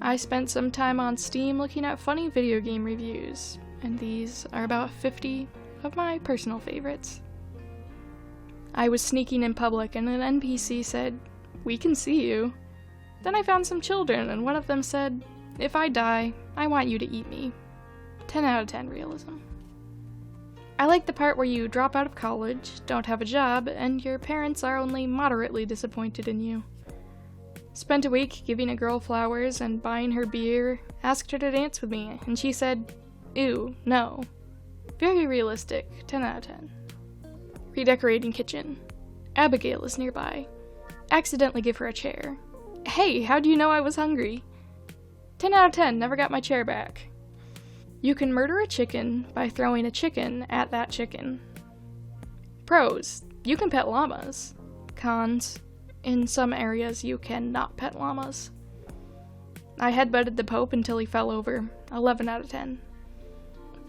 I spent some time on Steam looking at funny video game reviews, and these are about 50 of my personal favorites. I was sneaking in public and an NPC said, "We can see you." Then I found some children and one of them said, "If I die, I want you to eat me." 10 out of 10 realism. I like the part where you drop out of college, don't have a job, and your parents are only moderately disappointed in you. Spent a week giving a girl flowers and buying her beer, asked her to dance with me, and she said, "Ew, no." Very realistic, 10 out of 10. Redecorating kitchen. Abigail is nearby. Accidentally give her a chair. "Hey, how do you know I was hungry?" 10 out of 10, never got my chair back. You can murder a chicken by throwing a chicken at that chicken. Pros, you can pet llamas. Cons, in some areas you cannot pet llamas. I headbutted the Pope until he fell over, 11 out of 10.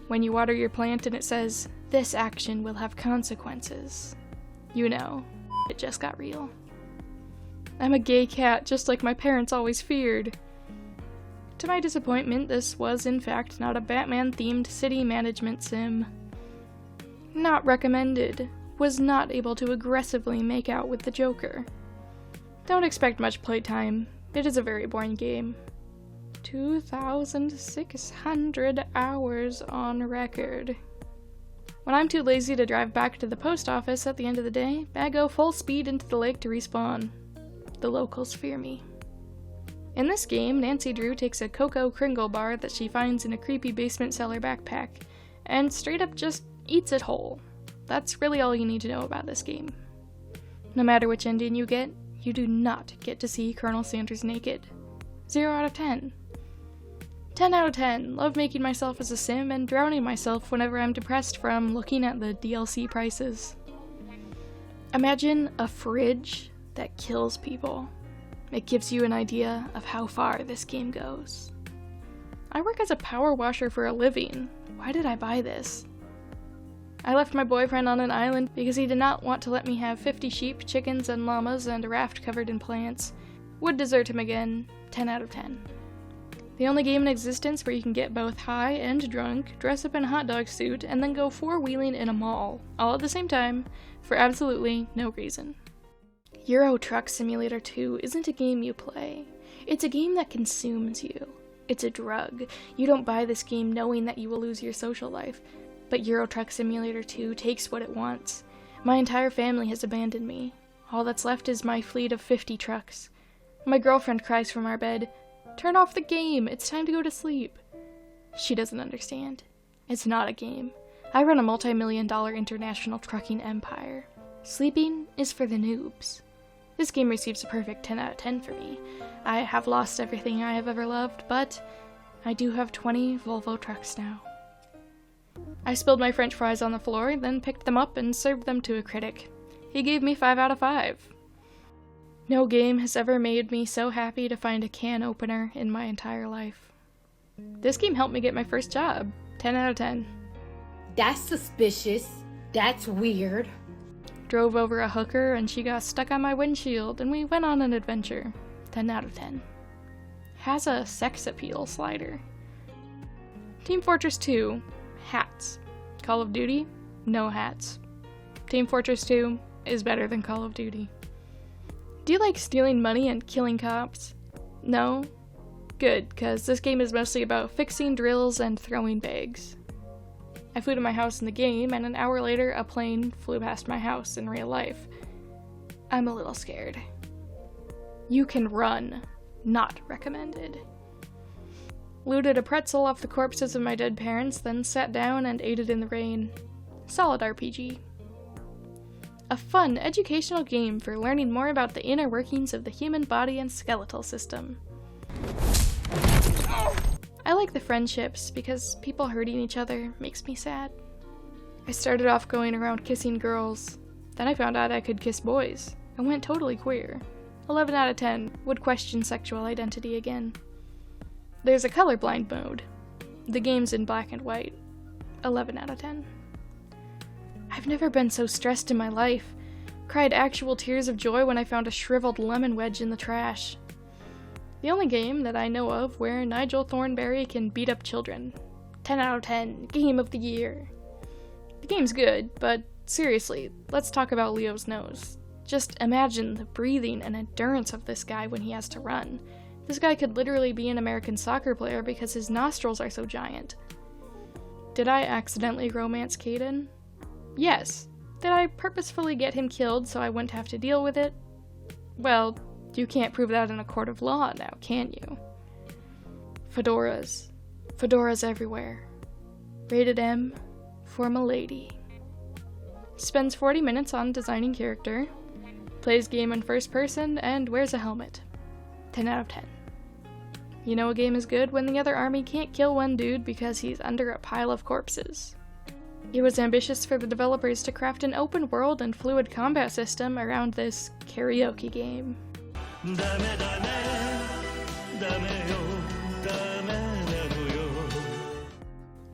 When you water your plant and it says, "This action will have consequences," you know, it just got real. I'm a gay cat, just like my parents always feared. To my disappointment, this was in fact not a Batman-themed city management sim. Not recommended. Was not able to aggressively make out with the Joker. Don't expect much playtime. It is a very boring game. 2,600 hours on record. When I'm too lazy to drive back to the post office at the end of the day, I go full speed into the lake to respawn. The locals fear me. In this game, Nancy Drew takes a Cocoa Kringle bar that she finds in a creepy basement cellar backpack, and straight up just eats it whole. That's really all you need to know about this game. No matter which ending you get, you do not get to see Colonel Sanders naked. 0 out of 10. 10 out of 10. Love making myself as a sim and drowning myself whenever I'm depressed from looking at the DLC prices. Imagine a fridge that kills people. It gives you an idea of how far this game goes. I work as a power washer for a living. Why did I buy this? I left my boyfriend on an island because he did not want to let me have 50 sheep, chickens, and llamas and a raft covered in plants. Would desert him again, 10 out of 10. The only game in existence where you can get both high and drunk, dress up in a hot dog suit, and then go four-wheeling in a mall, all at the same time, for absolutely no reason. Euro Truck Simulator 2 isn't a game you play. It's a game that consumes you. It's a drug. You don't buy this game knowing that you will lose your social life. But Euro Truck Simulator 2 takes what it wants. My entire family has abandoned me. All that's left is my fleet of 50 trucks. My girlfriend cries from our bed, "Turn off the game, it's time to go to sleep." She doesn't understand. It's not a game. I run a multi-million-dollar international trucking empire. Sleeping is for the noobs. This game receives a perfect 10 out of 10 for me. I have lost everything I have ever loved, but I do have 20 Volvo trucks now. I spilled my french fries on the floor, then picked them up and served them to a critic. He gave me 5 out of 5. No game has ever made me so happy to find a can opener in my entire life. This game helped me get my first job. 10 out of 10. That's suspicious. That's weird. Drove over a hooker and she got stuck on my windshield and we went on an adventure. 10 out of 10. Has a sex appeal slider. Team Fortress 2. Hats. Call of Duty? No hats. Team Fortress 2 is better than Call of Duty. Do you like stealing money and killing cops? No? Good, cause this game is mostly about fixing drills and throwing bags. I flew to my house in the game, and an hour later a plane flew past my house in real life. I'm a little scared. You can run. Not recommended. Looted a pretzel off the corpses of my dead parents, then sat down and ate it in the rain. Solid RPG. A fun, educational game for learning more about the inner workings of the human body and skeletal system. I like the friendships, because people hurting each other makes me sad. I started off going around kissing girls, then I found out I could kiss boys, and went totally queer. 11 out of 10, would question sexual identity again. There's a colorblind mode. The game's in black and white. 11 out of 10. I've never been so stressed in my life. Cried actual tears of joy when I found a shriveled lemon wedge in the trash. The only game that I know of where Nigel Thornberry can beat up children. 10 out of 10, Game of the Year. The game's good, but seriously, let's talk about Leo's nose. Just imagine the breathing and endurance of this guy when he has to run. This guy could literally be an American soccer player because his nostrils are so giant. Did I accidentally romance Caden? Yes. Did I purposefully get him killed so I wouldn't have to deal with it? Well, you can't prove that in a court of law now, can you? Fedoras. Fedoras everywhere. Rated M for Milady. Spends 40 minutes on designing character. Plays game in first person and wears a helmet. 10 out of 10. You know a game is good when the other army can't kill one dude because he's under a pile of corpses. It was ambitious for the developers to craft an open world and fluid combat system around this karaoke game.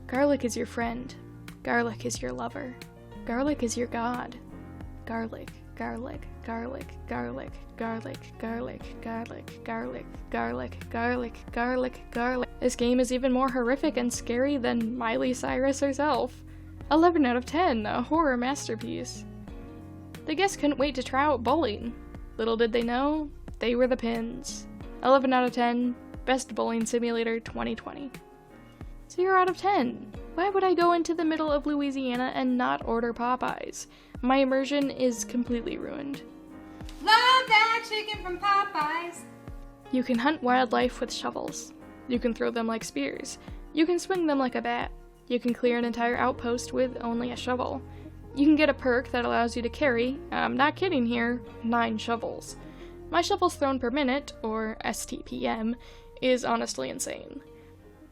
Garlic is your friend. Garlic is your lover. Garlic is your god. Garlic, garlic, garlic, garlic, garlic, garlic, garlic, garlic, garlic, garlic, garlic, garlic. This game is even more horrific and scary than Miley Cyrus herself. 11 out of 10, a horror masterpiece. The guests couldn't wait to try out bowling. Little did they know, they were the pins. 11 out of 10, Best Bowling Simulator 2020. 0 out of 10. Why would I go into the middle of Louisiana and not order Popeyes? My immersion is completely ruined. Love that chicken from Popeyes. You can hunt wildlife with shovels. You can throw them like spears. You can swing them like a bat. You can clear an entire outpost with only a shovel. You can get a perk that allows you to carry, I'm not kidding here, 9 shovels. My shovels thrown per minute, or STPM, is honestly insane.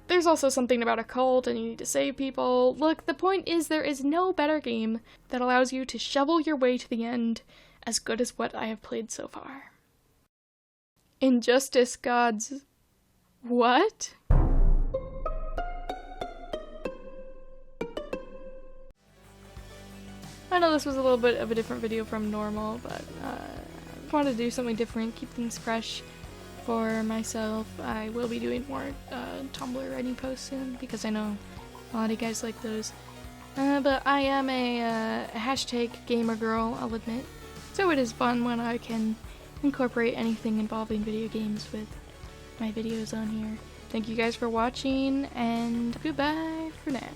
There's also something about a cult and you need to save people. Look, the point is there is no better game that allows you to shovel your way to the end as good as what I have played so far. Injustice Gods. What? I know this was a little bit of a different video from normal, but I wanted to do something different, keep things fresh for myself. I will be doing more Tumblr writing posts soon, because I know a lot of you guys like those. But I am a hashtag gamer girl, I'll admit. So it is fun when I can incorporate anything involving video games with my videos on here. Thank you guys for watching, and goodbye for now.